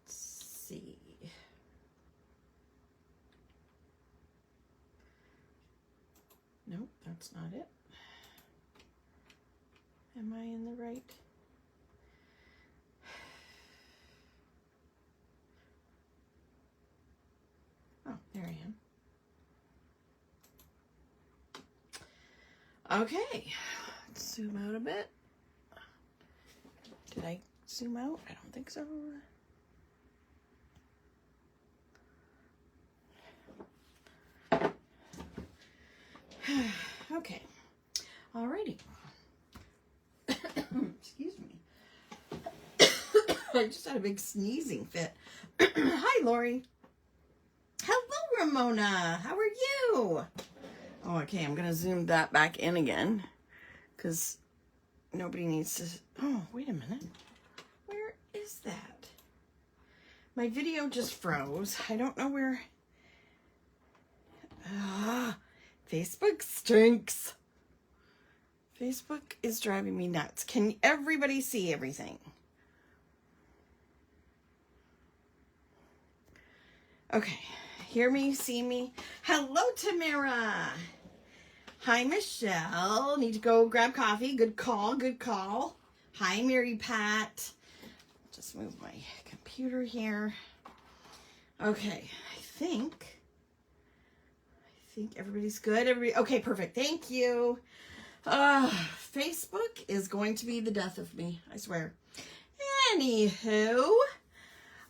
see. Nope, that's not it. Am I in the right? Oh, there I am. Okay, let's zoom out a bit. Did I zoom out? I don't think so. Okay, alrighty. Excuse me. I just had a big sneezing fit. Hi, Lori. Hello, Ramona. How are you? Oh, okay. I'm going to zoom that back in again because nobody needs to. Oh, wait a minute. Where is that? My video just froze. I don't know where. Facebook stinks. Facebook is driving me nuts. Can everybody see everything? Okay. Hear me, see me. Hello, Tamara. Hi, Michelle. Need to go grab coffee. Good call, good call. Hi, Mary Pat. Just move my computer here. Okay, I think everybody's good. Okay, perfect. Thank you. Facebook is going to be the death of me, I swear. Anywho,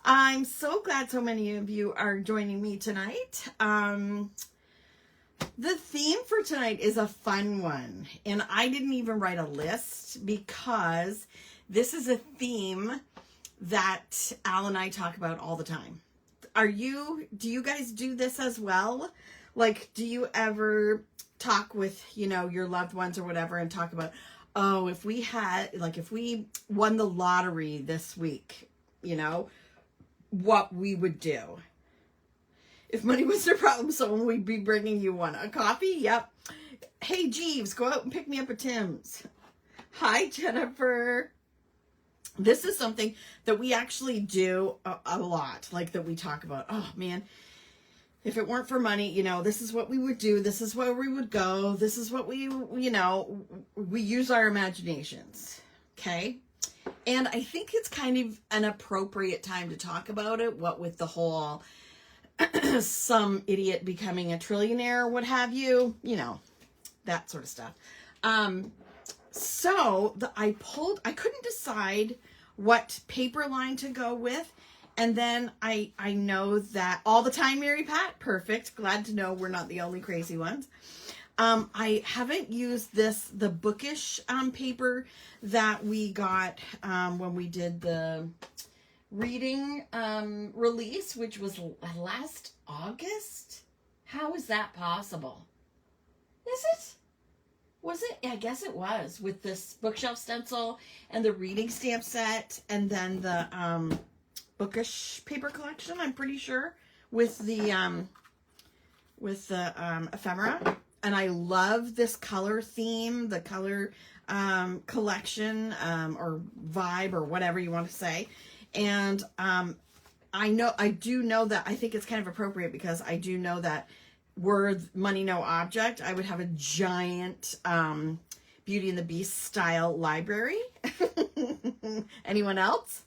I'm so glad so many of you are joining me tonight. The theme for tonight is a fun one, and I didn't even write a list because this is a theme that Al and I talk about all the time. Do you guys do this as well? Like, do you ever talk with, your loved ones or whatever and talk about, oh, if we won the lottery this week, what we would do? If money was their problem, someone would be bringing you one. A coffee? Yep. Hey, Jeeves, go out and pick me up at Tim's. Hi, Jennifer. This is something that we actually do a lot, like that we talk about. Oh, man. If it weren't for money, this is what we would do. This is where we would go. This is what we use our imaginations. Okay. And I think it's kind of an appropriate time to talk about it. What with the whole, some idiot becoming a trillionaire, what have you, that sort of stuff. So I couldn't decide what paper line to go with. And then I know that all the time, Mary Pat, perfect. Glad to know we're not the only crazy ones. I haven't used the bookish paper that we got when we did the reading release, which was last August. How is that possible? Is it? Was it? I guess it was, with this bookshelf stencil and the reading stamp set, and then the bookish paper collection, I'm pretty sure, with the ephemera. And I love this color theme, the color collection, or vibe, or whatever you want to say. And I do know that I think it's kind of appropriate because I do know that were money no object, I would have a giant Beauty and the Beast style library. Anyone else?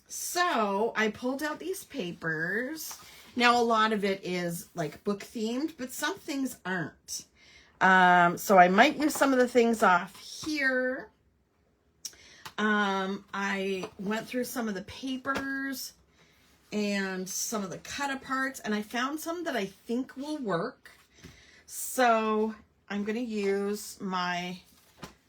So I pulled out these papers. Now, a lot of it is like book themed, but some things aren't. So I might use some of the things off here. I went through some of the papers and some of the cut aparts, and I found some that I think will work. So I'm going to use my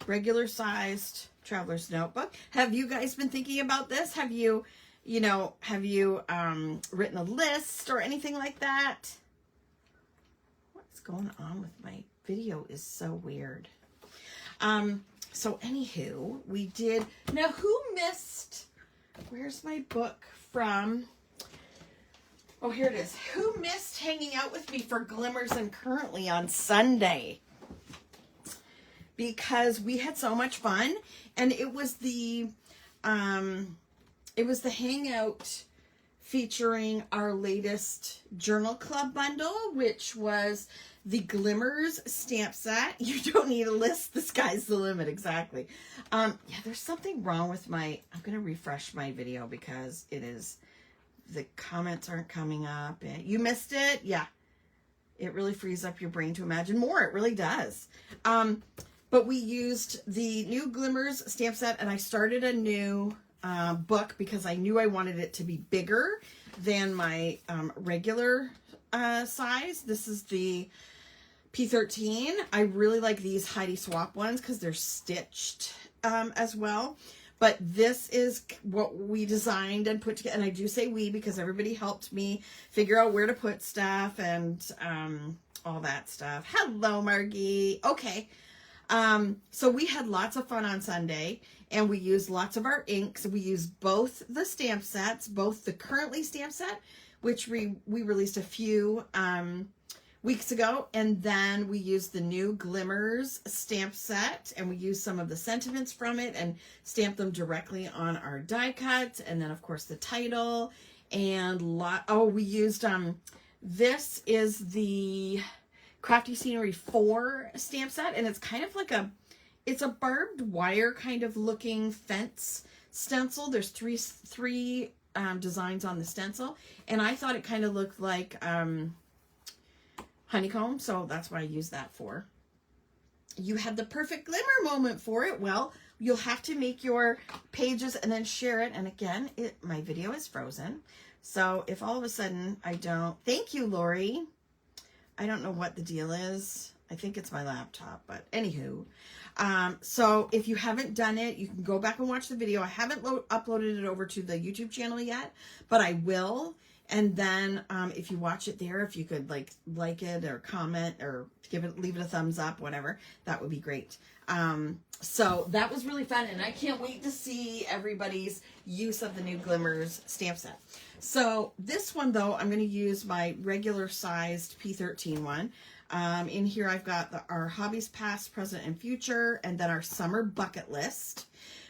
regular sized traveler's notebook. Have you guys been thinking about this? Have you written a list or anything like that? What's going on with my video is so weird. So anywho, we did, now who missed, where's my book from? Oh, here it is. Who missed hanging out with me for Glimmers and Currently on Sunday? Because we had so much fun, and it was the it was the hangout featuring our latest journal club bundle, which was the Glimmers stamp set. You don't need a list. The sky's the limit. Exactly. Yeah, there's something wrong with I'm going to refresh my video because the comments aren't coming up. You missed it? Yeah. It really frees up your brain to imagine more. It really does. But we used the new Glimmers stamp set, and I started a new book because I knew I wanted it to be bigger than my regular size. This is the P13. I really like these Heidi Swap ones because they're stitched as well. But this is what we designed and put together. And I do say we because everybody helped me figure out where to put stuff and all that stuff. Hello, Margie. Okay. So we had lots of fun on Sunday, and we used lots of our inks. We used both the stamp sets, both the currently stamp set, which we released a few weeks ago, and then we used the new Glimmers stamp set, and we used some of the sentiments from it and stamped them directly on our die cuts, and then of course the title, and we used this is the Krafty Scenery 4 stamp set, and it's kind of like it's a barbed wire kind of looking fence stencil. There's three designs on the stencil, and I thought it kind of looked like honeycomb, so that's what I used that for. You had the perfect glimmer moment for it. Well, you'll have to make your pages and then share it. And again, my video is frozen, so if all of a sudden I don't, thank you, Lori. I don't know what the deal is. I think it's my laptop, but anywho. So if you haven't done it, you can go back and watch the video. I haven't uploaded it over to the YouTube channel yet, but I will. And then if you watch it there, if you could like it or comment or leave it a thumbs up, whatever, that would be great. So that was really fun, and I can't wait to see everybody's use of the new Glimmers stamp set. So this one, though, I'm going to use my regular sized P13 one. In here, I've got our hobbies past, present, and future, and then our summer bucket list,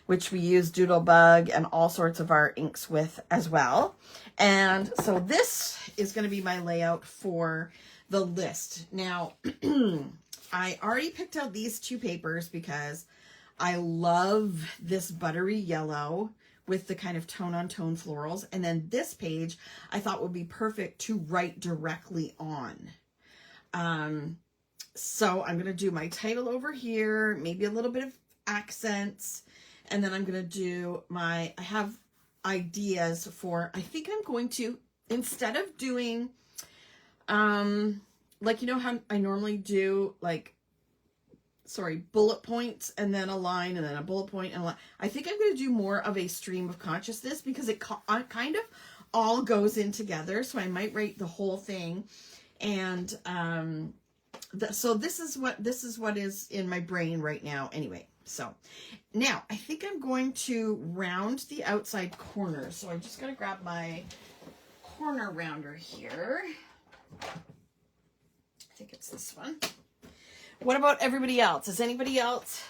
which we use Doodlebug and all sorts of our inks with as well. And so this is going to be my layout for the list. Now, I already picked out these two papers because I love this buttery yellow with the kind of tone-on-tone florals. And then this page I thought would be perfect to write directly on. So I'm going to do my title over here, maybe a little bit of accents, and then I'm going to do I have ideas for, I think I'm going to, instead of doing, like, you know how I normally do, bullet points and then a line and then a bullet point and a line. I think I'm going to do more of a stream of consciousness because it kind of all goes in together. So I might write the whole thing. And, so this is what is in my brain right now. Anyway, so now I think I'm going to round the outside corners. So I'm just going to grab my corner rounder here. I think it's this one. What about everybody else? Is anybody else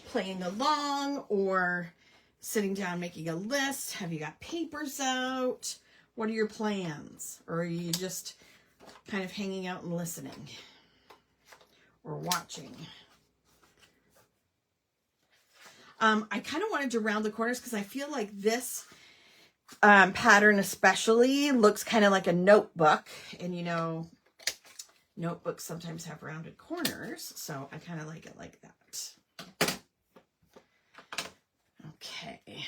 playing along or sitting down making a list? Have you got papers out? What are your plans? Or are you just kind of hanging out and listening or watching? I kind of wanted to round the corners because I feel like this pattern especially looks kind of like a notebook, and you know, notebooks sometimes have rounded corners, so I kind of like it like that. Okay.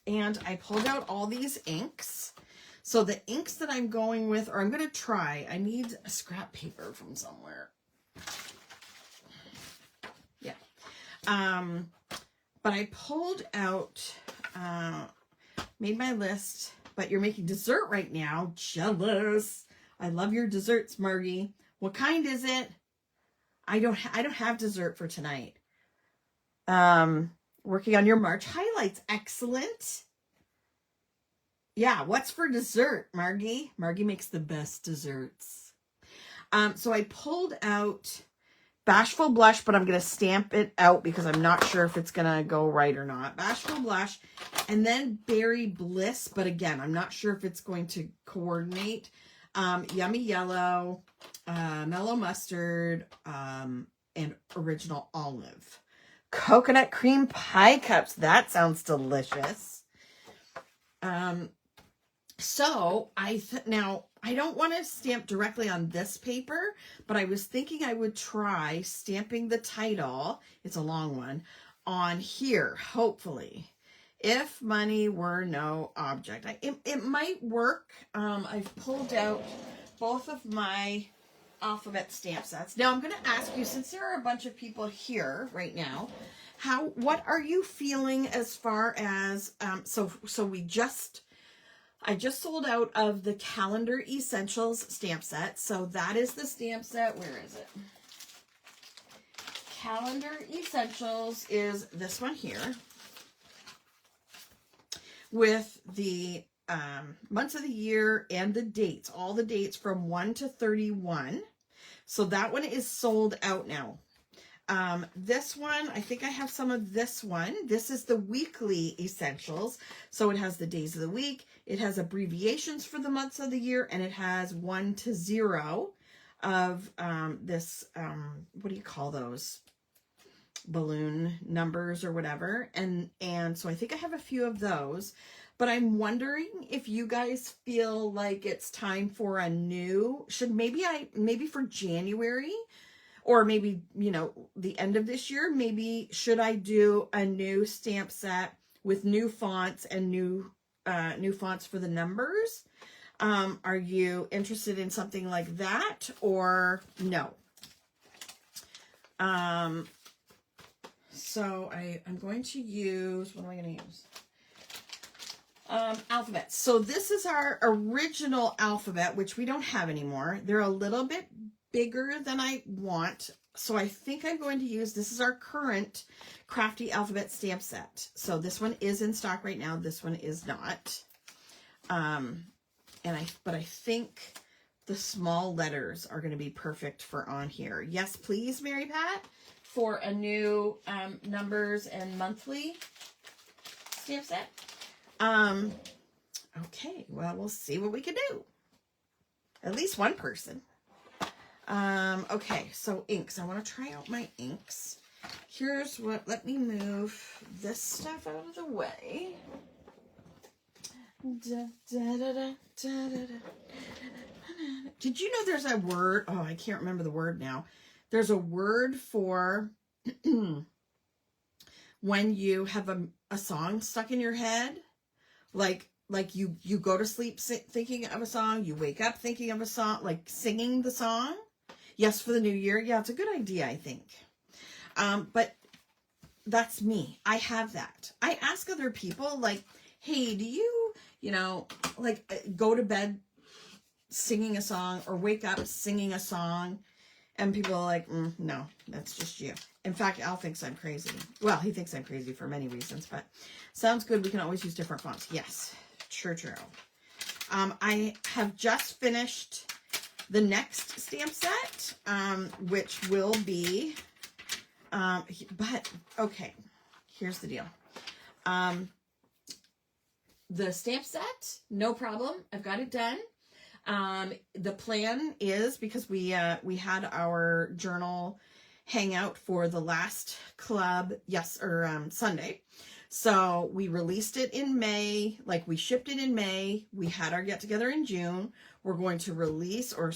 And I pulled out all these inks. So the inks that I'm going with, or I'm going to try, I need a scrap paper from somewhere. Yeah. But I pulled out, made my list, but you're making dessert right now. Jealous. I love your desserts, Margie. What kind is it? I don't have dessert for tonight. Working on your March highlights. Excellent. Yeah, what's for dessert, Margie? Margie makes the best desserts. So I pulled out Bashful Blush, but I'm going to stamp it out because I'm not sure if it's going to go right or not. Bashful Blush And then Berry Bliss, but again, I'm not sure if it's going to coordinate. Yummy Yellow, Mellow Mustard, and Original Olive. Coconut Cream Pie Cups. That sounds delicious. So now I don't want to stamp directly on this paper, but I was thinking I would try stamping the title, it's a long one, on here, hopefully. If money were no object. It might work. I've pulled out both of my alphabet stamp sets. Now I'm going to ask you, since there are a bunch of people here right now, what are you feeling as far as, so I just sold out of the Calendar Essentials stamp set. So that is the stamp set. Where is it? Calendar Essentials is this one here with the months of the year and the dates, all the dates from 1 to 31. So that one is sold out now. This one, I think I have some of this one. This is the weekly essentials. So it has the days of the week. It has abbreviations for the months of the year. And it has 1 to 0 of this, what do you call those? Balloon numbers or whatever. And so I think I have a few of those. But I'm wondering if you guys feel like it's time for a new, maybe for January, or maybe, you know, the end of this year, maybe should I do a new stamp set with new fonts and new fonts for the numbers? Are you interested in something like that or no? So I'm going to use, what am I going to use? Alphabets. So this is our original alphabet, which we don't have anymore. They're a little bit bigger than I want. So I think I'm going to use, this is our current Krafty alphabet stamp set. So this one is in stock right now. This one is not. But I think the small letters are going to be perfect for on here. Yes, please, Mary Pat, for a new numbers and monthly stamp set. Okay, well, we'll see what we can do. At least one person. Okay, so inks. I want to try out my inks. Here's what, let me move this stuff out of the way. Did you know there's a word? Oh, I can't remember the word now. There's a word for when you have a song stuck in your head. Like you go to sleep thinking of a song, you wake up thinking of a song, like singing the song. Yes, for the new year. Yeah, it's a good idea, I think. But that's me. I have that. I ask other people, like, hey, do you, go to bed singing a song or wake up singing a song? And people are like, no, that's just you. In fact, Al thinks I'm crazy. Well, he thinks I'm crazy for many reasons, but sounds good. We can always use different fonts. Yes, true. I have just finished the next stamp set, which will be, but okay, here's the deal. The stamp set, no problem. I've got it done. The plan is, because we had our journal hangout for the last club, Sunday. So we released it in May, like we shipped it in May. We had our get together in June. We're going to release or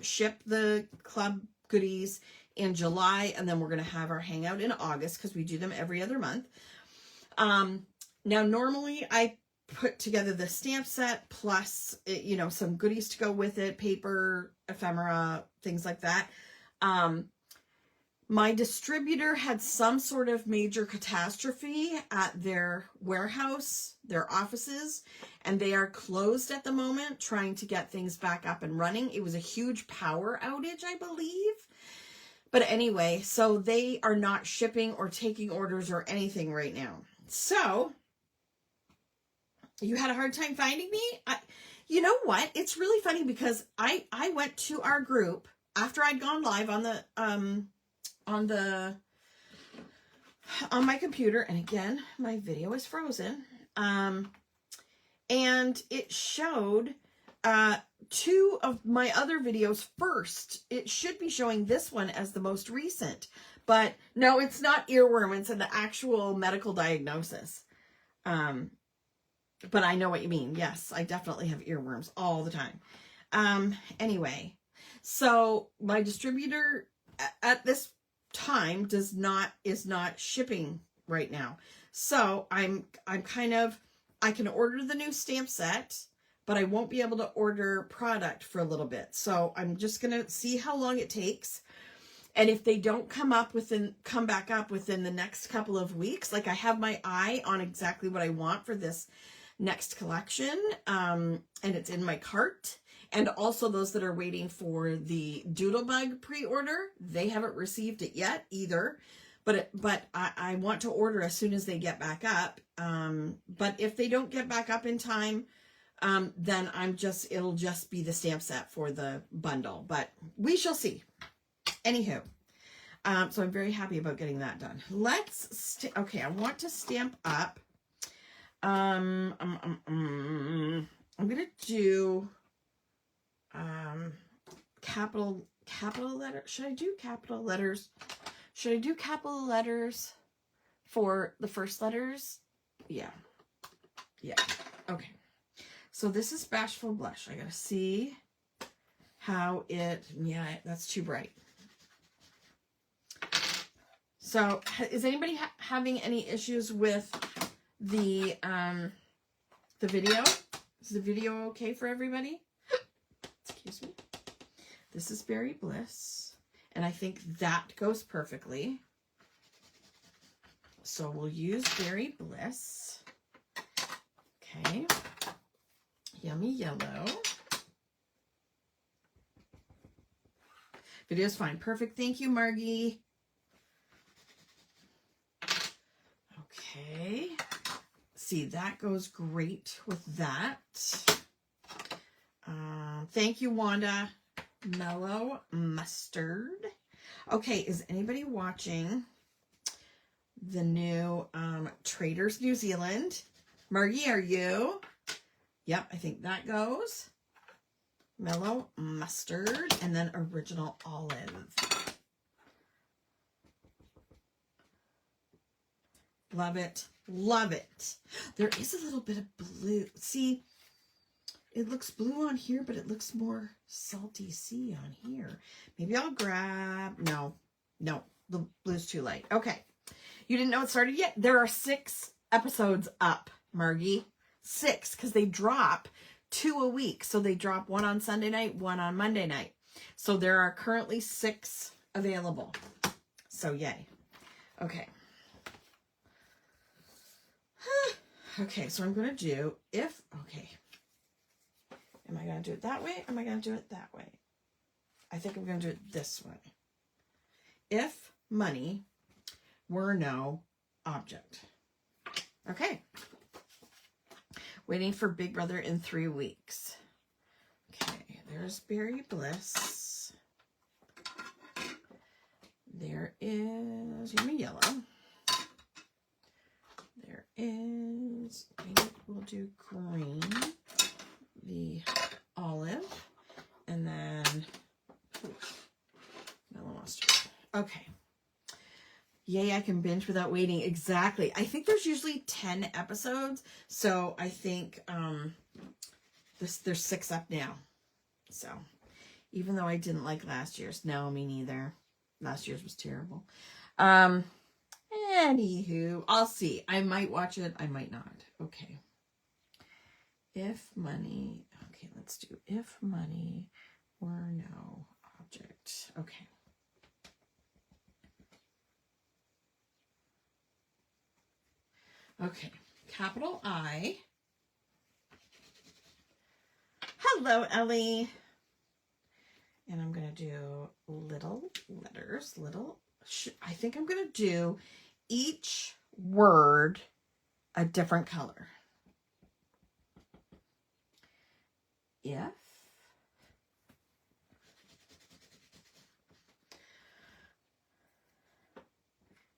ship the club goodies in July. And then we're going to have our hangout in August, because we do them every other month. Now, normally I put together the stamp set plus, some goodies to go with it, paper, ephemera, things like that. My distributor had some sort of major catastrophe at their warehouse, their offices, and they are closed at the moment, trying to get things back up and running. It was a huge power outage, I believe. But anyway, so they are not shipping or taking orders or anything right now. So you had a hard time finding me? You know what? It's really funny, because I went to our group after I'd gone live on my computer, and again, my video is frozen. and it showed 2 of my other videos first. It should be showing this one as the most recent, but no, it's not earworm. It's an actual medical diagnosis. But I know what you mean. Yes, I definitely have earworms all the time. Anyway, so my distributor at this time is not shipping right now. So I'm kind of, I can order the new stamp set, but I won't be able to order product for a little bit. So I'm just going to see how long it takes. And if they don't come back up within the next couple of weeks, like I have my eye on exactly what I want for this next collection. And it's in my cart. And also those that are waiting for the Doodlebug pre-order, they haven't received it yet either. But I want to order as soon as they get back up. But if they don't get back up in time, then it'll just be the stamp set for the bundle. But we shall see. Anywho, so I'm very happy about getting that done. Okay, I want to stamp up. I'm gonna do capital letter. Should I do capital letters? Should I do capital letters for the first letters? Yeah. Okay. So this is Bashful Blush. I gotta see how that's too bright. So is anybody having any issues with the video? Is the video okay for everybody? Excuse me. This is Berry Bliss, and I think that goes perfectly. So we'll use Berry Bliss. Okay. Yummy Yellow. Video's fine. Perfect. Thank you, Margie. Okay. See, that goes great with that. Thank you, Wanda. Mellow Mustard. Okay, is anybody watching the new Traders New Zealand? Margie, are you? Yep, I think that goes. Mellow Mustard, and then Original Olive. Love it. Love it. There is a little bit of blue. See, it looks blue on here, but it looks more salty sea on here. Maybe I'll grab... No, the blue's too light. Okay. You didn't know it started yet? There are 6 episodes up, Margie. 6, because they drop 2 a week. So they drop 1 on Sunday night, 1 on Monday night. So there are currently 6 available. So yay. Okay. Okay, so I'm going to do okay. Am I going to do it that way? Am I going to do it that way? I think I'm going to do it this way. If money were no object. Okay. Waiting for Big Brother in 3 weeks. Okay, there's Berry Bliss. There is Yummy Yellow. There is, maybe we'll do green, the olive, and then Mellow Mustard. Okay. Yay, I can binge without waiting. Exactly. I think there's usually 10 episodes, so I think there's 6 up now. So, even though I didn't like last year's. No, me neither. Last year's was terrible. Anywho, I'll see. I might watch it. I might not. Okay. If money... Okay, let's do if money were no object. Okay. Okay. Capital I. Hello, Ellie. And I'm going to do little letters. I think I'm going to do each word a different color. If.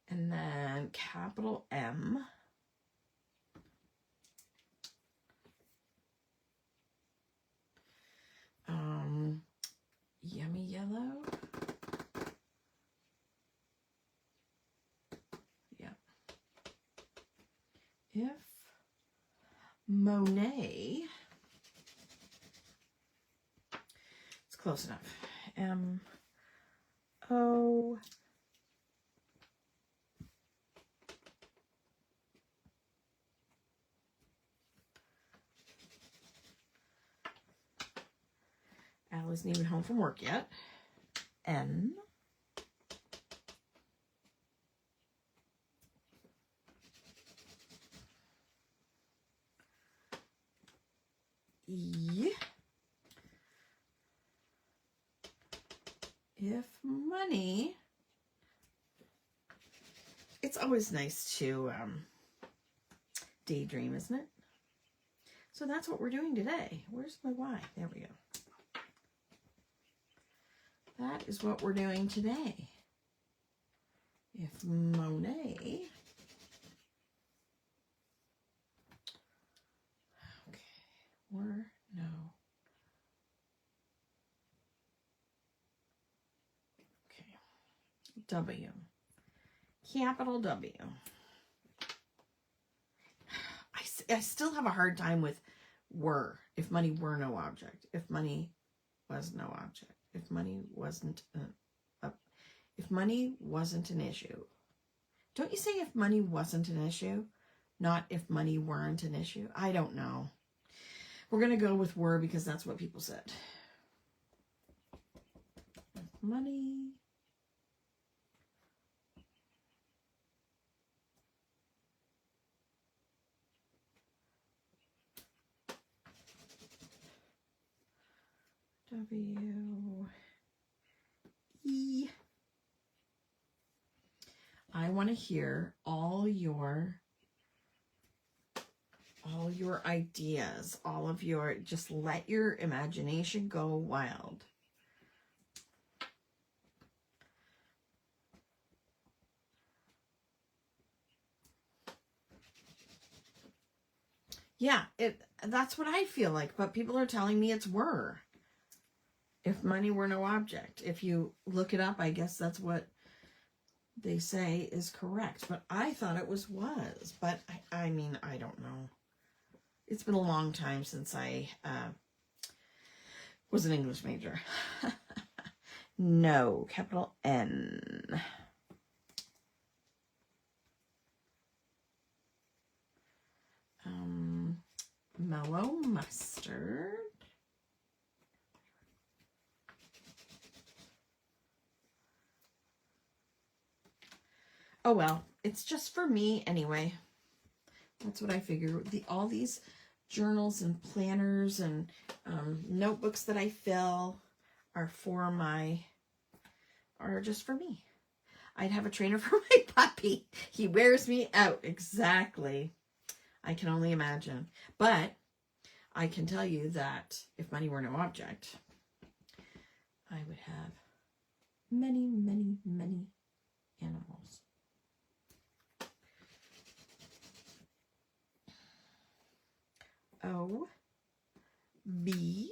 And then capital M. if Monet, it's close enough, M-O, Al isn't even home from work yet, N, E, if money, it's always nice to daydream, isn't it? So that's what we're doing today. Where's my Y? There we go. That is what we're doing today. If Monet, okay, or no. Okay, W, capital W. I still have a hard time with were, if money were no object, if money was no object, if money wasn't, if money wasn't an issue. Don't you say if money wasn't an issue, not if money weren't an issue? I don't know. We're going to go with were because that's what people said. If money W E. I want to hear all your ideas, all of your, just let your imagination go wild. Yeah, that's what I feel like, but people are telling me it's were. If money were no object. If you look it up, I guess that's what they say is correct. But I thought it was. But I mean, I don't know. It's been a long time since I was an English major. No, capital N. Mellow mustard. Oh well, it's just for me anyway. That's what I figure. All these journals and planners and notebooks that I fill are just for me. I'd have a trainer for my puppy. He wears me out. Exactly. I can only imagine. But I can tell you that if money were no object, I would have many, many, many animals. O, B,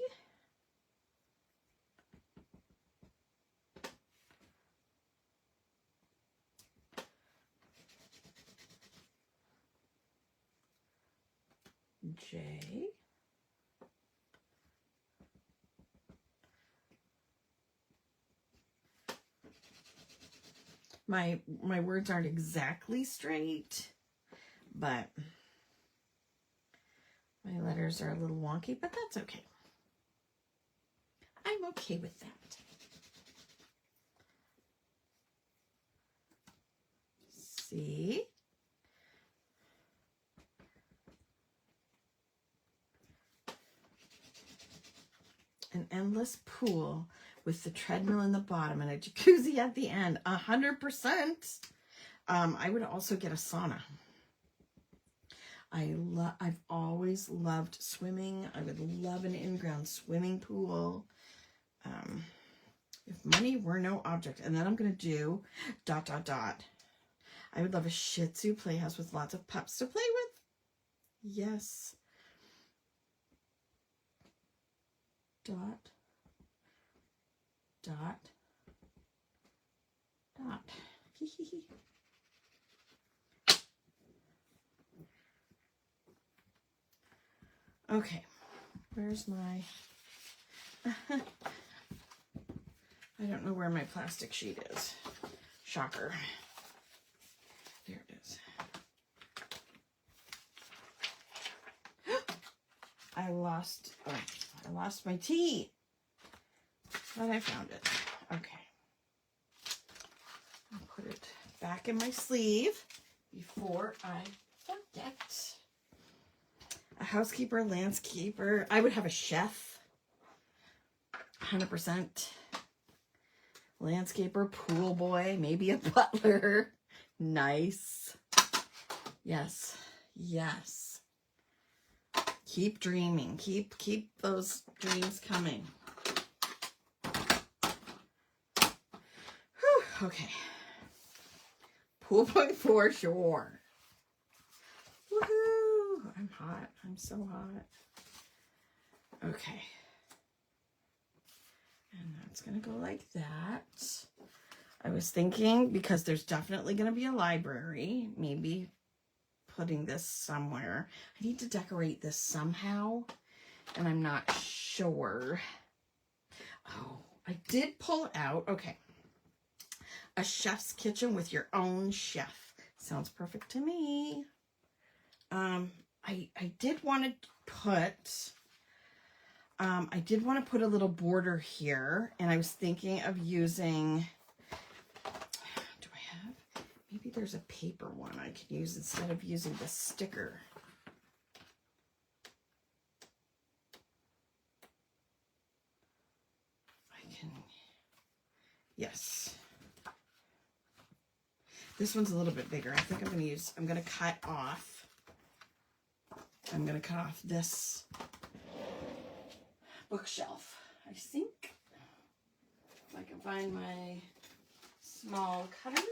J, my words aren't exactly straight, but my letters are a little wonky, but that's okay. I'm okay with that. C, an endless pool with the treadmill in the bottom and a jacuzzi at the end. 100%. I would also get a sauna. I've always loved swimming. I would love an in-ground swimming pool. If money were no object. And then I'm going to do ... I would love a Shih Tzu playhouse with lots of pups to play with. Yes. ... Okay, where's my... I don't know where my plastic sheet is. Shocker. There it is. I lost my tea. But I found it. Okay. I'll put it back in my sleeve before I forget. A housekeeper, landscaper. I would have a chef. 100%. Landscaper, pool boy, maybe a butler. Nice. Yes. Yes. Keep dreaming. Keep those dreams coming. Whew, okay. Pool boy for sure. Woohoo! I'm hot. I'm so hot. Okay. And that's going to go like that. I was thinking, because there's definitely going to be a library, maybe putting this somewhere. I need to decorate this somehow, and I'm not sure. Oh, I did pull out, okay. A chef's kitchen with your own chef. Sounds perfect to me. I did want to put... I did want to put a little border here, and I was thinking of using, do I have, maybe there's a paper one I could use instead of using the sticker. I can, yes. This one's a little bit bigger. I think I'm going to cut off this bookshelf. I think if I can find my small cutter.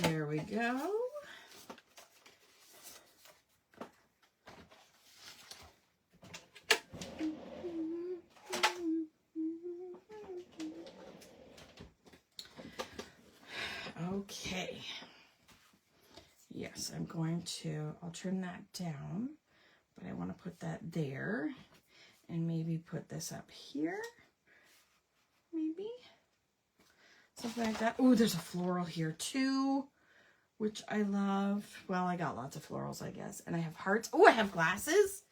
There we go. Okay. Yes, I'll turn that down, but I want to put that there and maybe put this up here. Maybe. Something like that. Oh, there's a floral here too, which I love. Well, I got lots of florals, I guess. And I have hearts. Oh, I have glasses.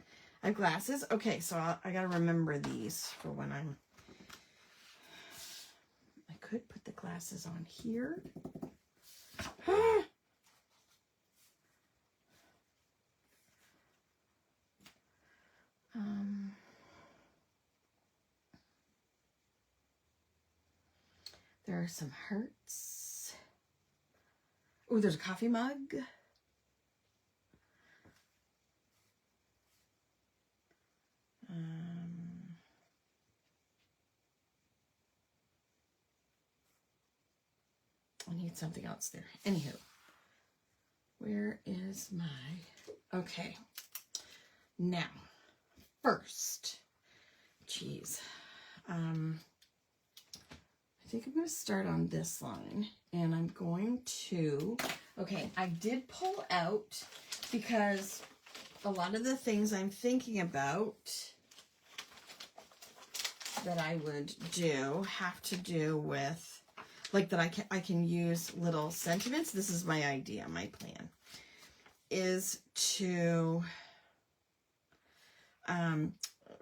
I have glasses. Okay, so I got to remember these for when I could put the glasses on here. There are some hearts. Oh, there's a coffee mug. I need something else there. Anywho, where is my... Okay. Now, first, geez. I think I'm going to start on this line, and I'm going to... Okay, I did pull out because a lot of the things I'm thinking about that I would do have to do with... Like that I can use little sentiments. This is my idea, my plan, is to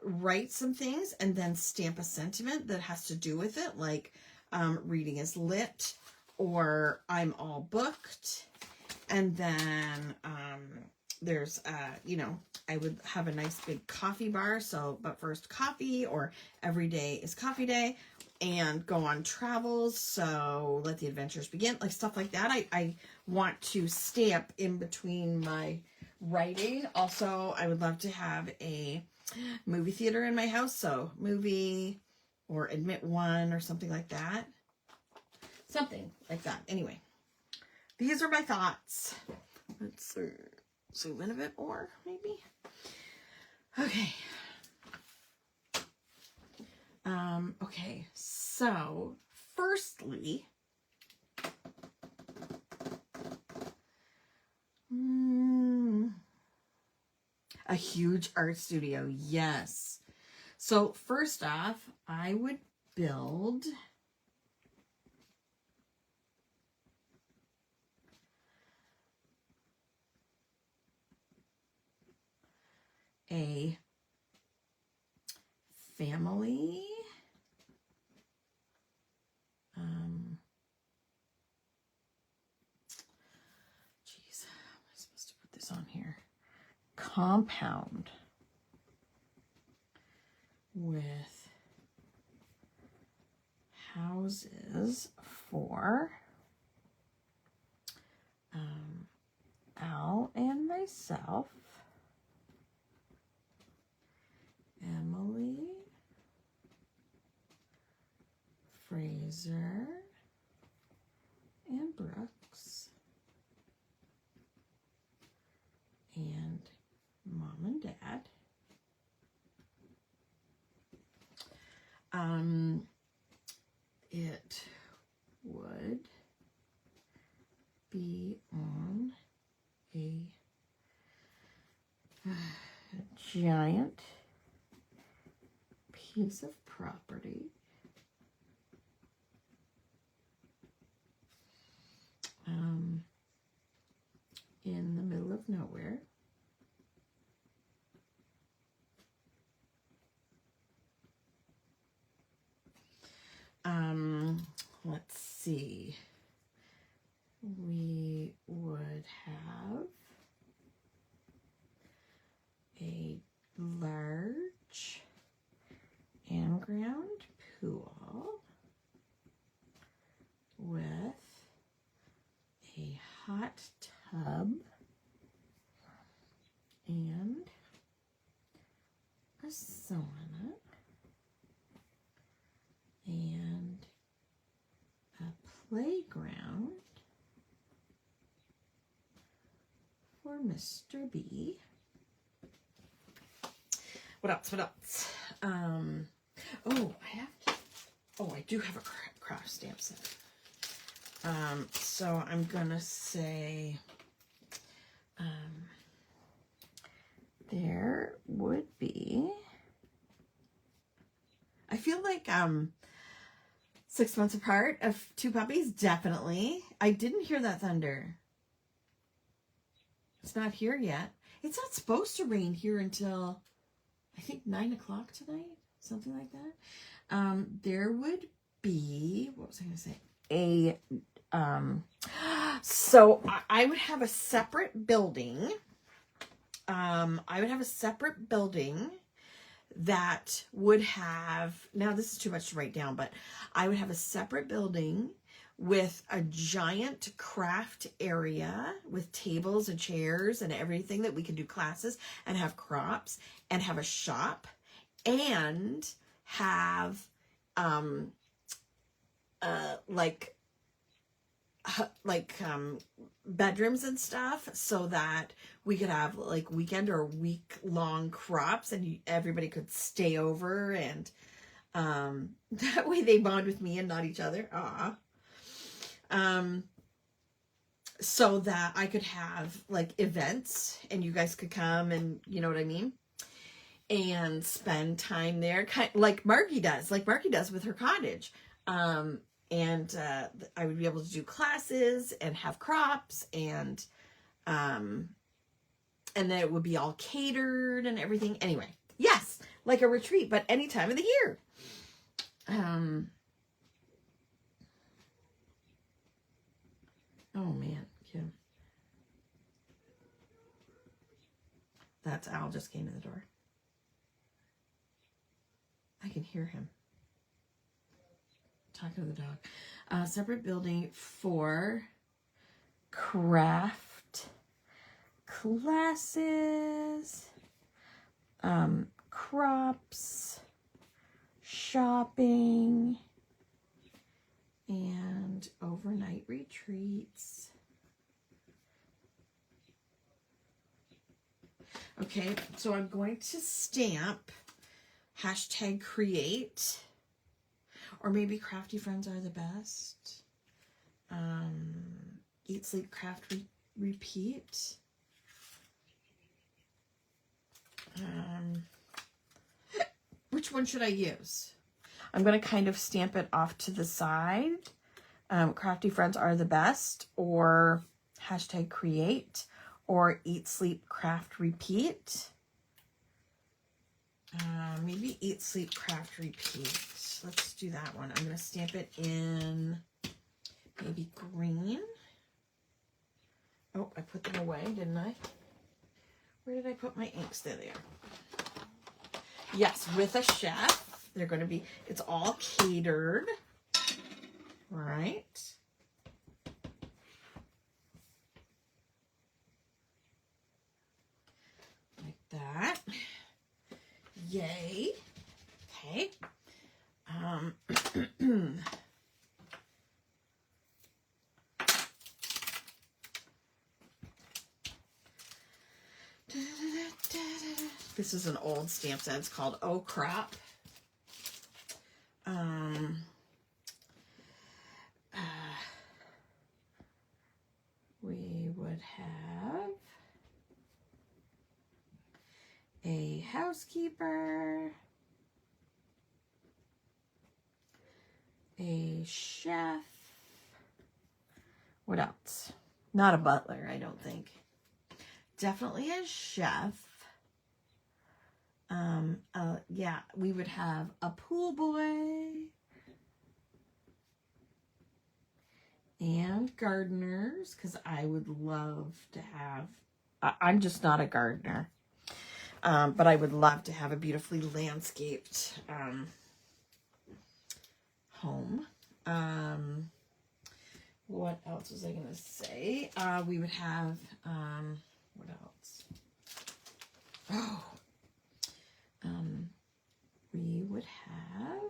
write some things and then stamp a sentiment that has to do with it, like reading is lit or I'm all booked. And then there's, you know, I would have a nice big coffee bar. So, but first coffee, or every day is coffee day. And go on travels, so let the adventures begin, like stuff like that. I want to stamp in between my writing. Also, I would love to have a movie theater in my house, so movie or admit one or something like that. Something like that. Anyway, these are my thoughts. Let's see. zoom in a bit more, maybe. Okay. Okay, so firstly, a huge art studio, yes. So first off, I would build a family geez, how am I supposed to put this on here? Compound with houses for Al and myself, Emily, Fraser, and Brooks, and Mom and Dad. It would be on a giant piece of property in the middle of nowhere. Let's see. We would have a large in-ground pool with a hot tub and a sauna and a playground for Mr. B. What else? What else? I do have a craft stamp set. So I'm gonna say there would be, I feel like 6 months apart of 2 puppies, definitely. I didn't hear that thunder. It's not here yet. It's not supposed to rain here until I think 9 o'clock tonight, something like that. There would be, what was I going to say? So I would have a separate building. That would have, now this is too much to write down, but I would have a separate building with a giant craft area with tables and chairs and everything that we can do classes and have crops and have a shop and have bedrooms and stuff so that we could have like weekend or week long crops and everybody could stay over and that way they bond with me and not each other. So that I could have like events and you guys could come and you know what I mean, and spend time there, kind like Margie does with her cottage. And I would be able to do classes and have crops and then it would be all catered and everything. Anyway, yes, like a retreat, but any time of the year. Oh man, Kim. That's Al just came in the door. I can hear him talking to the dog. Separate building for craft classes, crops, shopping, and overnight retreats. Okay, so I'm going to stamp #create, or maybe crafty friends are the best. Eat, sleep, craft, repeat. Which one should I use? I'm going to kind of stamp it off to the side. Crafty friends are the best, or #create, or eat, sleep, craft, repeat. Maybe eat, sleep, craft, repeat. Let's do that one. I'm going to stamp it in maybe green. Oh, I put them away, didn't I? Where did I put my inks? There they are. Yes, with a chef. They're going to be, it's all catered. Right. Like that. Yay. Okay. This is an old stamp set. It's called Oh Crap. We would have a housekeeper, a chef. What else? Not a butler, I don't think. Definitely a chef. Yeah, we would have a pool boy and gardeners, because I would love to have, I'm just not a gardener, but I would love to have a beautifully landscaped home. What else was I going to say? We would have, what else? Oh, we would have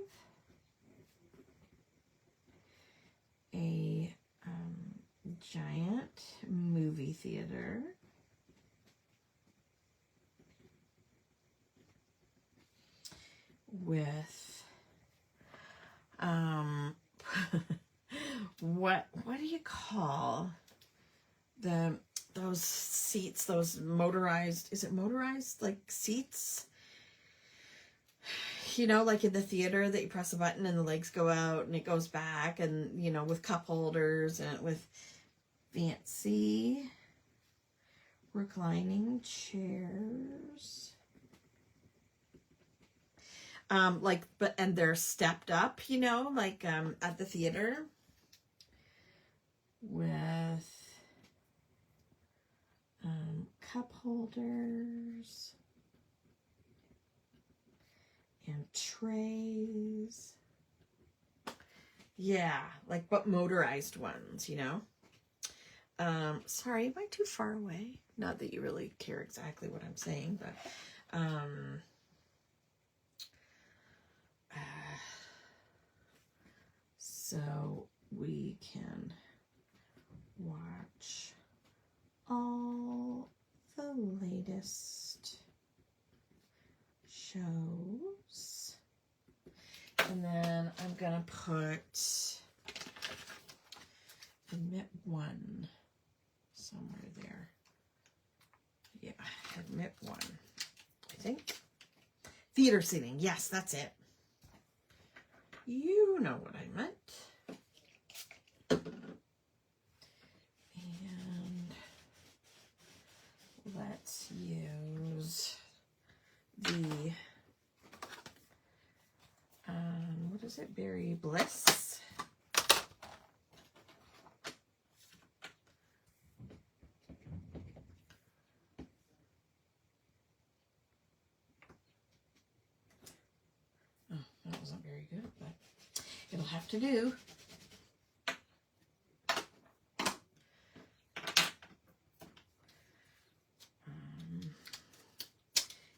a giant movie theater. With what do you call those seats, those motorized, is it motorized, like seats? You know, like in the theater that you press a button and the legs go out and it goes back, and, you know, with cup holders and with fancy reclining chairs. And they're stepped up, you know, like at the theater, with cup holders and trays. Yeah, like, but motorized ones, you know. Sorry, am I too far away? Not that you really care exactly what I'm saying, but so we can watch all the latest shows. And then I'm gonna put admit one somewhere there. Yeah, admit one, I think. Theater seating, yes, that's it. You know what I meant. And let's use the, what is it, Berry Bliss. Oh, that wasn't very good, but it'll have to do.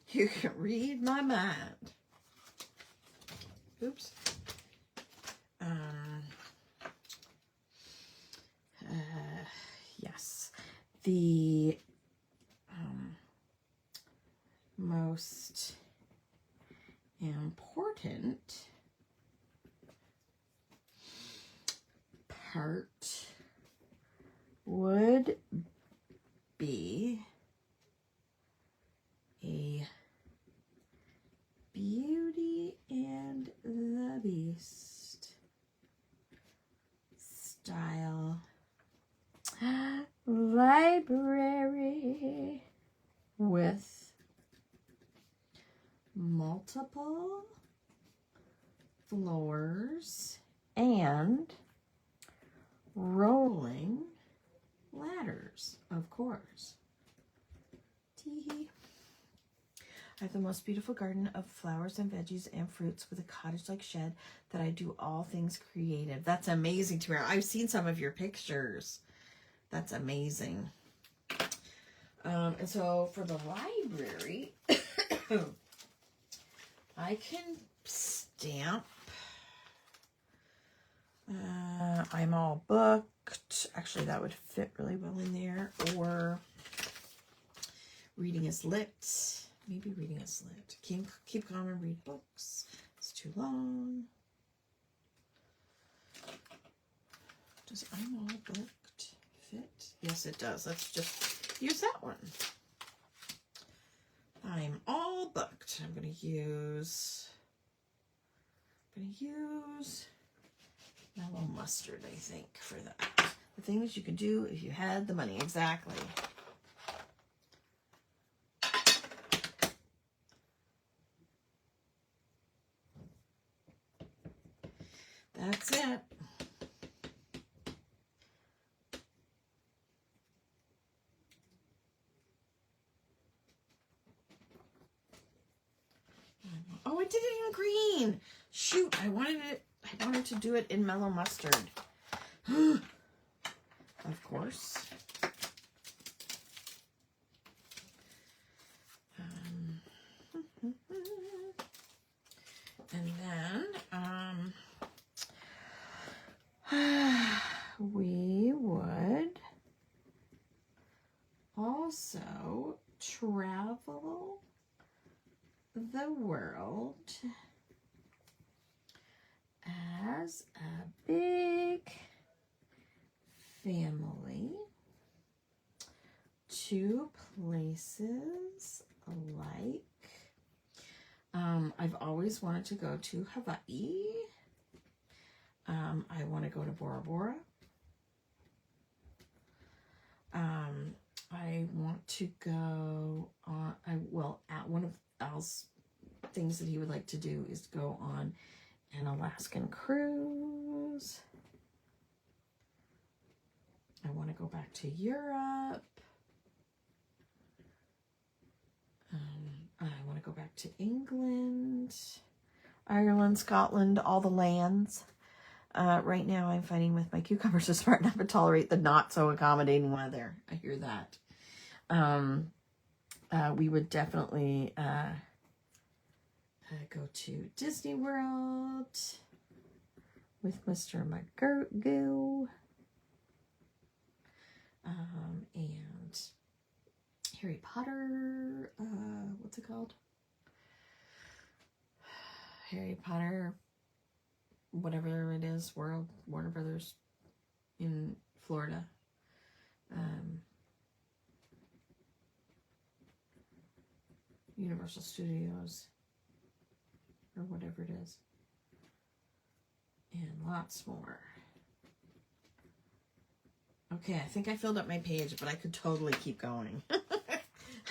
You can read my mind. Oops. Yes. The most important part would be a Beauty and the Beast style library with multiple floors and rolling ladders, of course. Tee-hee. I have the most beautiful garden of flowers and veggies and fruits with a cottage-like shed that I do all things creative. That's amazing, Tamara. I've seen some of your pictures. That's amazing. And so for the library, I can stamp. I'm all booked. Actually, that would fit really well in there. Or reading is lit. Maybe reading is lit. Keep calm and read books. It's too long. Does I'm all booked fit? Yes, it does. Let's just use that one. I'm all booked. I'm gonna use Mellow mustard, I think, for that. The things you could do if you had the money. Exactly. That's it. Oh, I did it in green. Shoot, I wanted to do it in Mellow mustard. Of course. And then we would also travel the world as a big family to places like I've always wanted to go to Hawaii. I want to go to Bora Bora. I want to go on, one of Al's things that he would like to do is to go on an Alaskan cruise. I want to go back to Europe. I want to go back to England, Ireland, Scotland, all the lands. Right now I'm fighting with my cucumbers to smarten up and tolerate the not so accommodating weather. I hear that. We would definitely go to Disney World with Mr. McGurgoo. And Harry Potter, what's it called? Harry Potter, whatever it is, Warner Brothers in Florida. Universal Studios, or whatever it is. And lots more. Okay, I think I filled up my page, but I could totally keep going.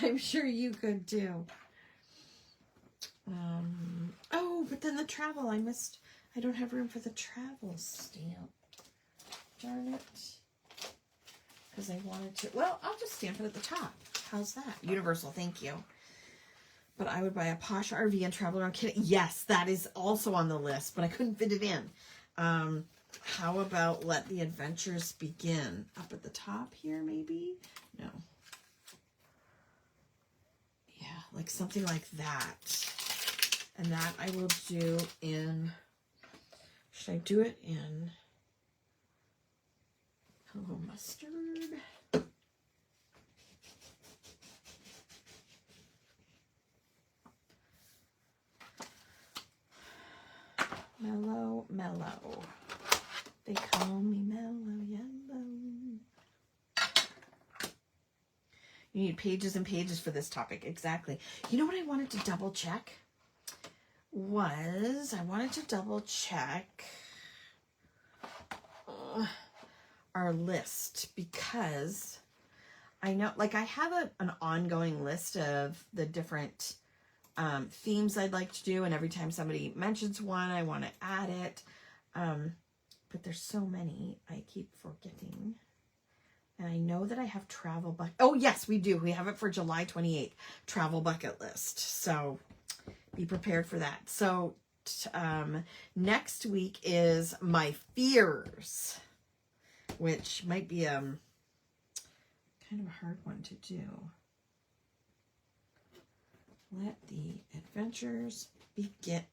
I'm sure you could too. Oh, but then the travel, I don't have room for the travel stamp. Darn it. Because I wanted to, well, I'll just stamp it at the top. How's that? Universal, thank you. But I would buy a posh RV and travel around Canada. Yes, that is also on the list, but I couldn't fit it in. How about let the adventures begin? Up at the top here, maybe? No. Yeah, like something like that. And that I will do in, should I do it in Hello Mustard? Mellow, mellow. They call me Mellow Yellow. You need pages and pages for this topic. Exactly. You know what I wanted to double check? I wanted to double check our list, because I know, like, I have an ongoing list of the different themes I'd like to do, and every time somebody mentions one, I want to add it. But there's so many, I keep forgetting. And I know that I have travel bucket. Oh, yes, we do. We have it for July 28th, travel bucket list. So be prepared for that. So next week is my fears, which might be kind of a hard one to do. Let the adventures begin.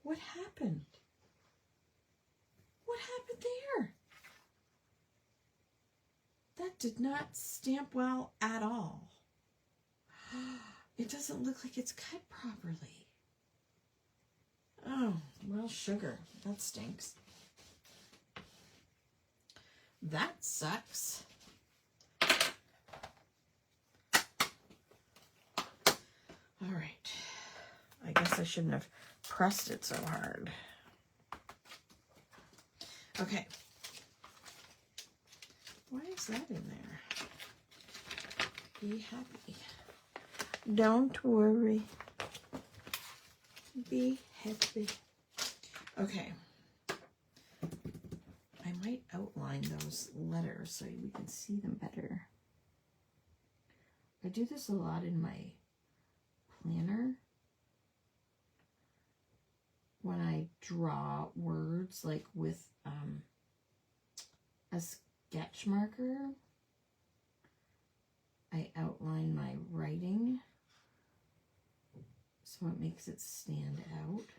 What happened? What happened there? That did not stamp well at all. It doesn't look like it's cut properly. Oh, well, sugar. That stinks. That sucks. All right. I guess I shouldn't have pressed it so hard. Okay. Why is that in there? Be happy. Don't worry. Be happy. Okay. I might outline those letters so we can see them better. I do this a lot in my planner. When I draw words, like with a sketch marker, I outline my writing so it makes it stand out.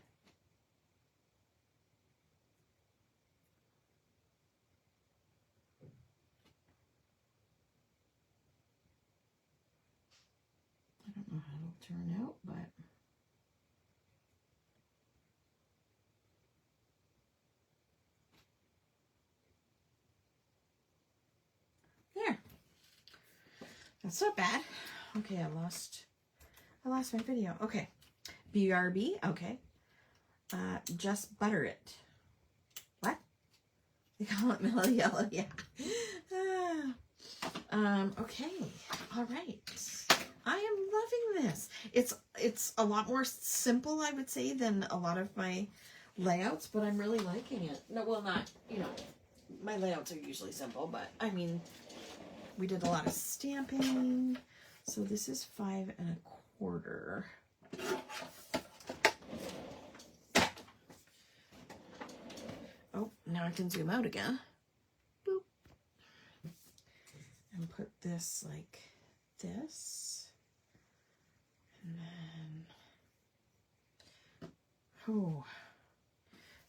I don't know how it'll turn out, but there. That's not bad. Okay, I lost my video. Okay. BRB, okay. Just butter it. What? They call it Mellow Yellow, yeah. Okay. All right. I am loving this. It's a lot more simple, I would say, than a lot of my layouts, but I'm really liking it. No, well, not, my layouts are usually simple, but I mean, we did a lot of stamping. So this is 5 1/4. Oh, now I can zoom out again. Boop. And put this like this. And then, oh,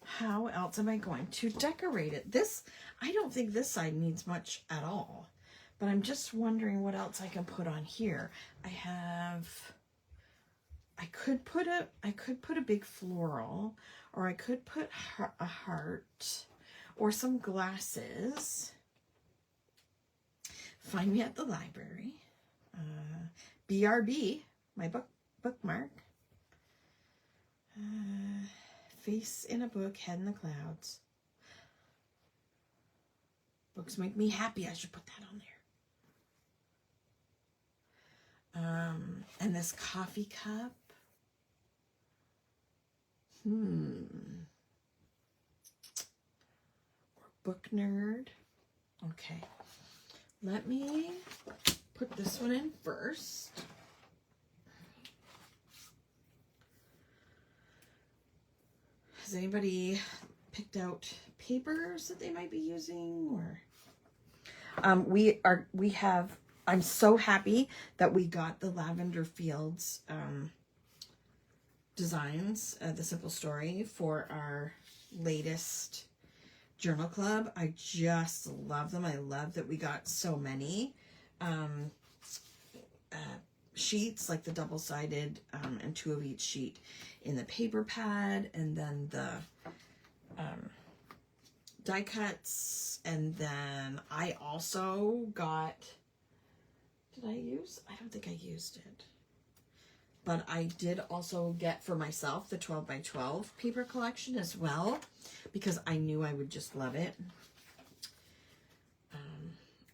how else am I going to decorate it? This, I don't think this side needs much at all, but I'm just wondering what else I can put on here. I could put a big floral, or I could put a heart or some glasses. Find me at the library. BRB, my bookmark. Face in a book, head in the clouds. Books make me happy. I should put that on there. And this coffee cup. Or book nerd. Okay. Let me put this one in first. Has anybody picked out papers that they might be using, or I'm so happy that we got the Lavender Fields designs, The Simple Story, for our latest journal club. I just love them. I love that we got so many sheets, like the double-sided, and 2 of each sheet in the paper pad, and then the die cuts, and then I also got, did I use? I don't think I used it. But I did also get for myself the 12 by 12 paper collection as well, because I knew I would just love it.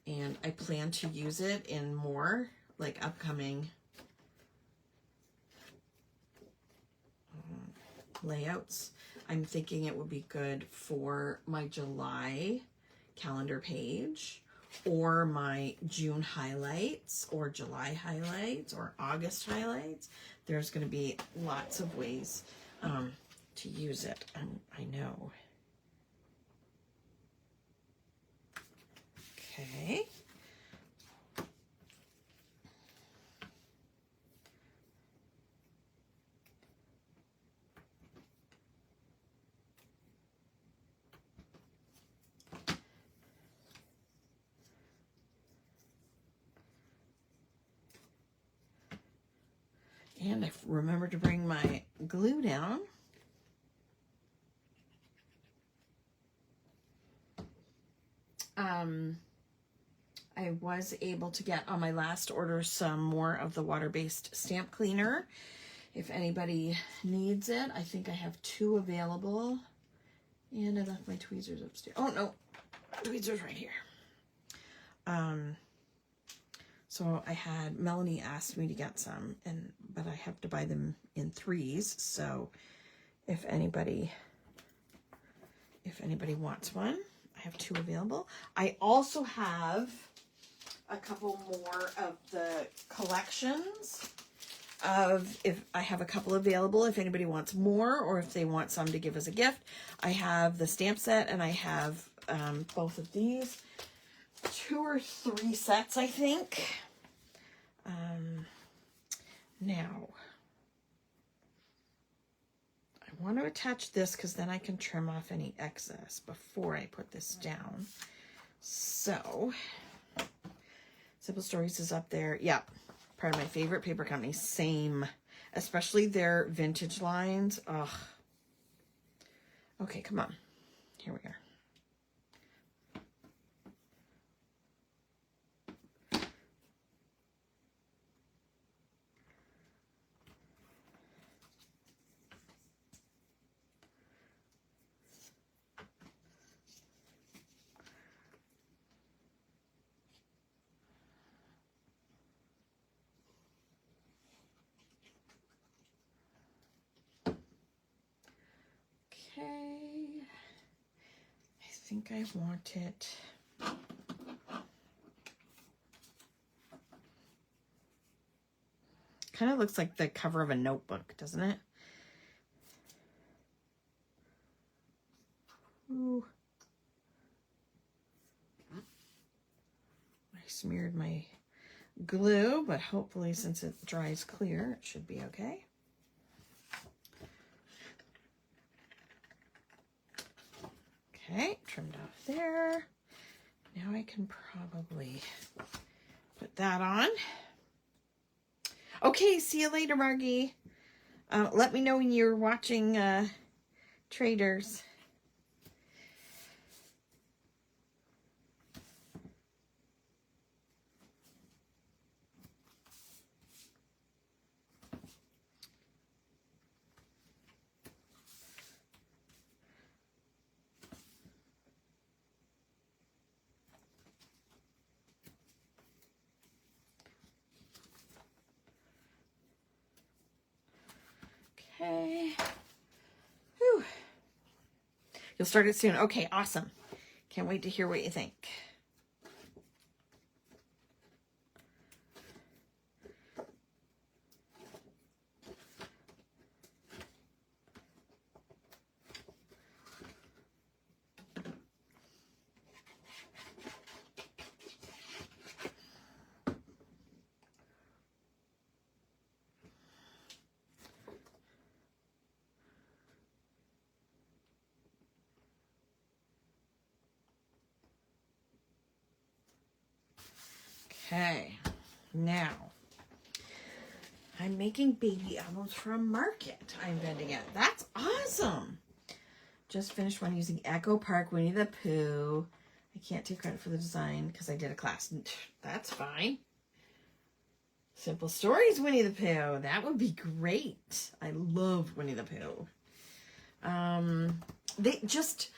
And I plan to use it in more like upcoming layouts. I'm thinking it would be good for my July calendar page, or my June highlights, or July highlights, or August highlights. There's going to be lots of ways to use it. I know. Okay. And I remember to bring my glue down. I was able to get on my last order some more of the water-based stamp cleaner. If anybody needs it, I think I have 2 available. And I left my tweezers upstairs. Oh no, tweezers right here. So I had Melanie asked me to get some, but I have to buy them in 3s. So if anybody wants one, I have 2 available. I also have a couple more of the collections if I have a couple available, if anybody wants more, or if they want some to give as a gift. I have the stamp set, and I have both of these. 2 or 3 sets, I think. Now, I want to attach this because then I can trim off any excess before I put this down. So, Simple Stories is up there. Yeah, part of my favorite paper company. Same. Especially their vintage lines. Ugh. Okay, come on. Here we are. Okay, I think I want it. Kind of looks like the cover of a notebook, doesn't it? Ooh. I smeared my glue, but hopefully since it dries clear, it should be okay. Okay, trimmed off there. Now I can probably put that on. Okay, see you later, Margie. Let me know when you're watching Traders. Okay. Whew. You'll start it soon. Okay, awesome. Can't wait to hear what you think. Okay, now I'm making baby albums from Market. I'm vending it. That's awesome. Just finished one using Echo Park Winnie the Pooh. I can't take credit for the design because I did a class. That's fine. Simple Stories Winnie the Pooh. That would be great. I love Winnie the Pooh. They just,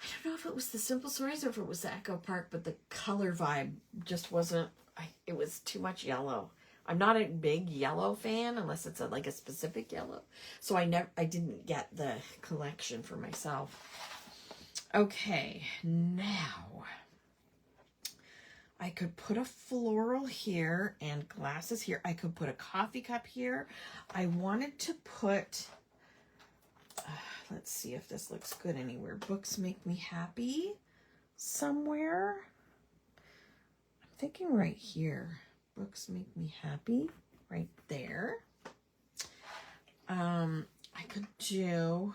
I don't know if it was the Simple Stories or if it was the Echo Park, but the color vibe just wasn't, it was too much yellow. I'm not a big yellow fan unless it's like a specific yellow. So I didn't get the collection for myself. Okay, now I could put a floral here and glasses here. I could put a coffee cup here. I wanted to put, let's see if this looks good anywhere. Books Make Me Happy somewhere. I'm thinking right here. Books Make Me Happy right there. I could do,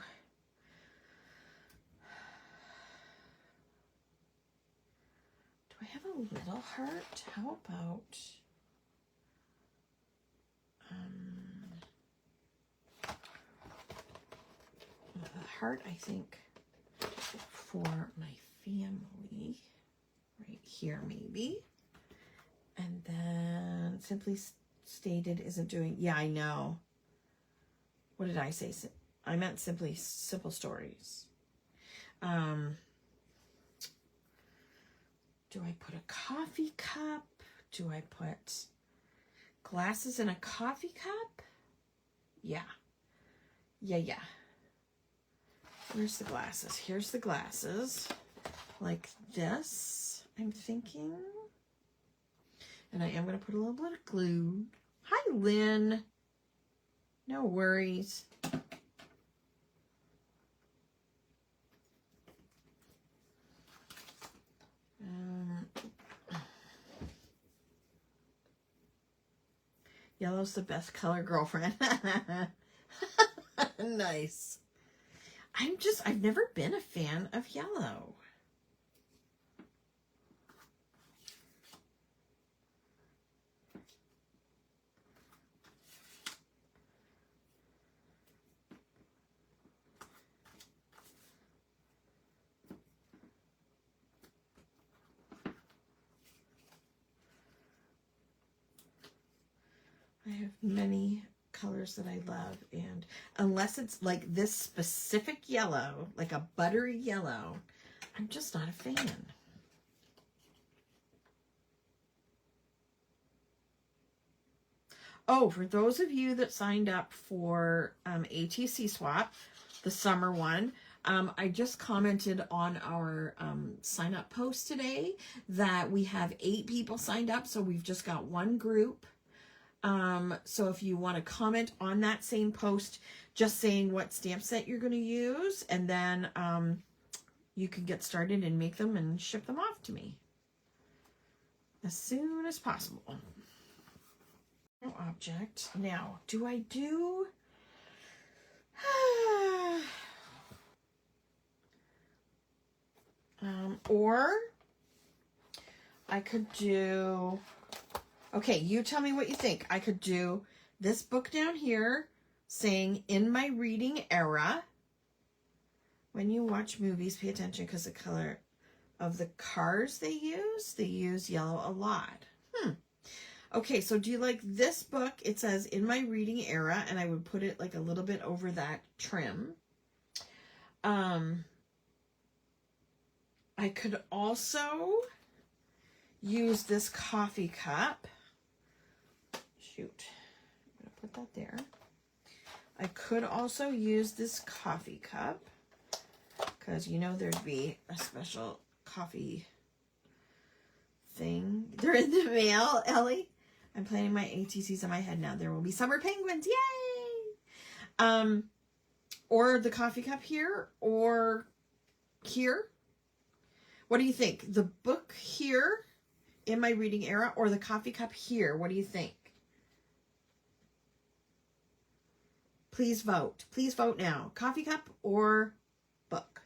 I have a little heart? How about a heart, I think, for my family right here maybe. And then Simply Stated isn't doing, yeah, I know. What did I say? I meant Simple Stories. Do I put a coffee cup? Do I put glasses in a coffee cup? Yeah. Yeah. Where's the glasses? Here's the glasses. Like this, I'm thinking. And I am going to put a little bit of glue. Hi, Lynn. No worries. Yellow's the best color, girlfriend. Nice. I've never been a fan of yellow. I have many colors that I love, and unless it's like this specific yellow, like a buttery yellow, I'm just not a fan. Oh, for those of you that signed up for ATC Swap, the summer one, I just commented on our sign up post today that we have 8 people signed up, so we've just got one group. So if you want to comment on that same post, just saying what stamp set you're going to use, and then you can get started and make them and ship them off to me as soon as possible. Object. Now, do I do... or I could do... Okay, you tell me what you think. I could do this book down here saying, in my reading era, when you watch movies, pay attention because the color of the cars they use yellow a lot. Okay, so do you like this book? It says, in my reading era, and I would put it like a little bit over that trim. I could also use this coffee cup. Shoot, I'm gonna put that there. I could also use this coffee cup because you know there'd be a special coffee thing. They're in the mail, Ellie. I'm planning my ATCs in my head now. There will be summer penguins, yay! Or the coffee cup here, or here. What do you think? The book here in my reading era, or the coffee cup here? What do you think? Please vote. Please vote now. Coffee cup or book?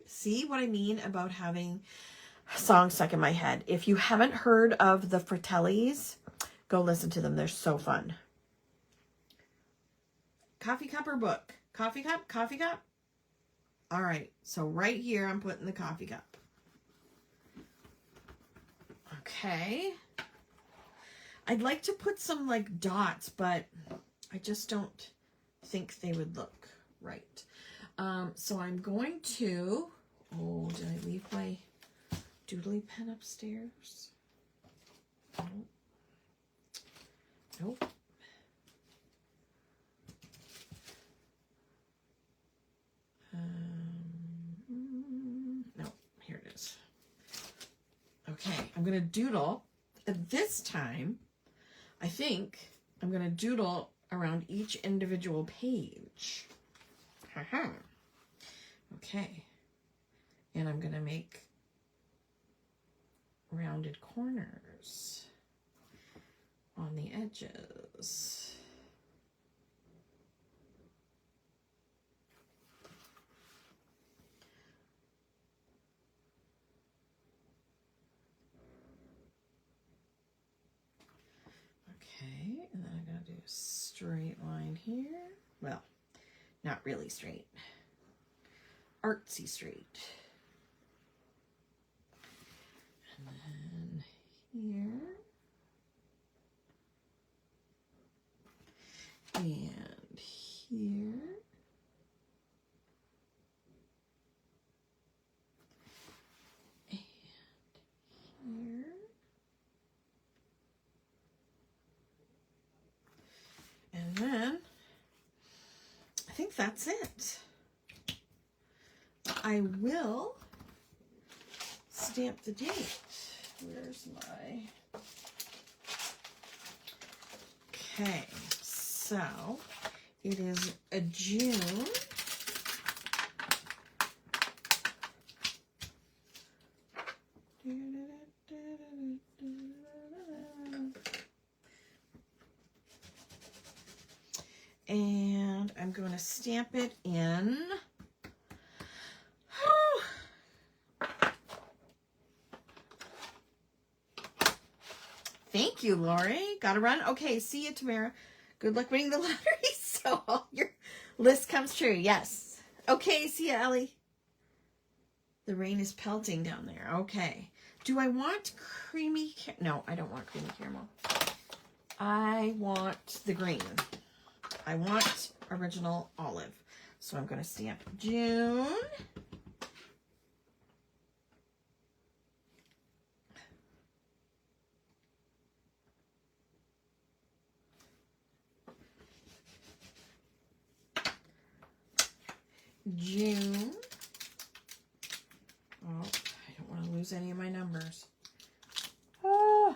See what I mean about having songs stuck in my head? If you haven't heard of the Fratellis, go listen to them. They're so fun. Coffee cup or book? Coffee cup? Coffee cup? All right. So right here, I'm putting the coffee cup. Okay. I'd like to put some like dots, but I just don't think they would look right. So I'm going to, oh, did I leave my doodly pen upstairs? Oh. Nope. No, here it is. Okay, I'm going to doodle. At this time, I think I'm going to doodle around each individual page. Haha. Okay. And I'm going to make rounded corners on the edges. Okay, and then I'm going to do a straight line here. Well, not really straight. Artsy straight. And then here. And here. And here. And then, I think that's it. I will stamp the date. Where's my... Okay, so it is a June. And I'm going to stamp it in. Thank you, Lori. Gotta run. Okay, see you tomorrow. Good luck winning the lottery. So all your list comes true. Yes. Okay, see you, Ellie. The rain is pelting down there. Okay. Do I want creamy? No, I don't want creamy caramel. I want the green. I want original olive. So I'm going to stamp June. June. Oh, I don't want to lose any of my numbers. Ah.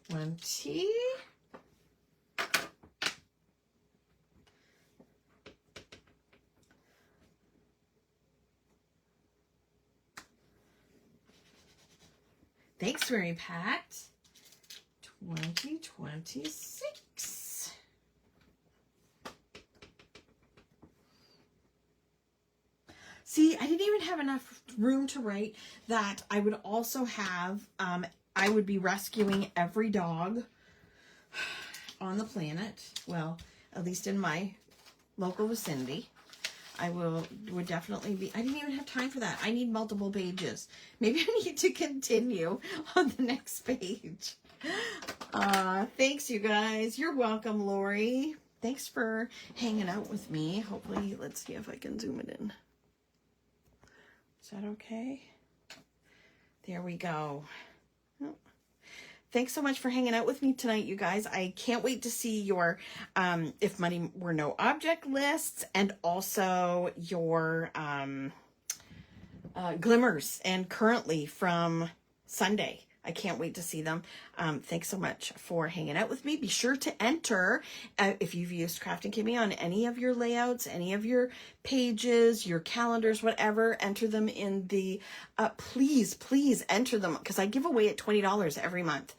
20. Thanks, Mary Pat. 2026. See, I didn't even have enough room to write that I would also have, I would be rescuing every dog on the planet. Well, at least in my local vicinity. I would definitely be, I didn't even have time for that. I need multiple pages. Maybe I need to continue on the next page. Thanks, you guys. You're welcome, Lori. Thanks for hanging out with me. Hopefully, let's see if I can zoom it in. Is that okay? There we go. Oh. Thanks so much for hanging out with me tonight, you guys. I can't wait to see your If Money Were No Object lists, and also your glimmers and currently from Sunday. I can't wait to see them. Thanks so much for hanging out with me. Be sure to enter, if you've used Kraftin Kimmie on any of your layouts, any of your pages, your calendars, whatever, enter them in the, please enter them, because I give away at $20 every month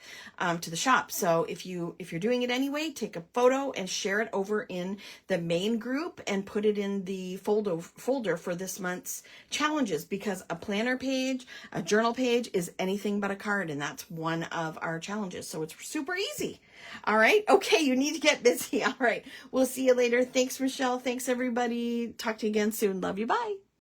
to the shop. So if you're doing it anyway, take a photo and share it over in the main group and put it in the folder for this month's challenges, because a planner page, a journal page is anything but a card in and that's one of our challenges. So it's super easy. All right. Okay. You need to get busy. All right. We'll see you later. Thanks, Michelle. Thanks, everybody. Talk to you again soon. Love you. Bye.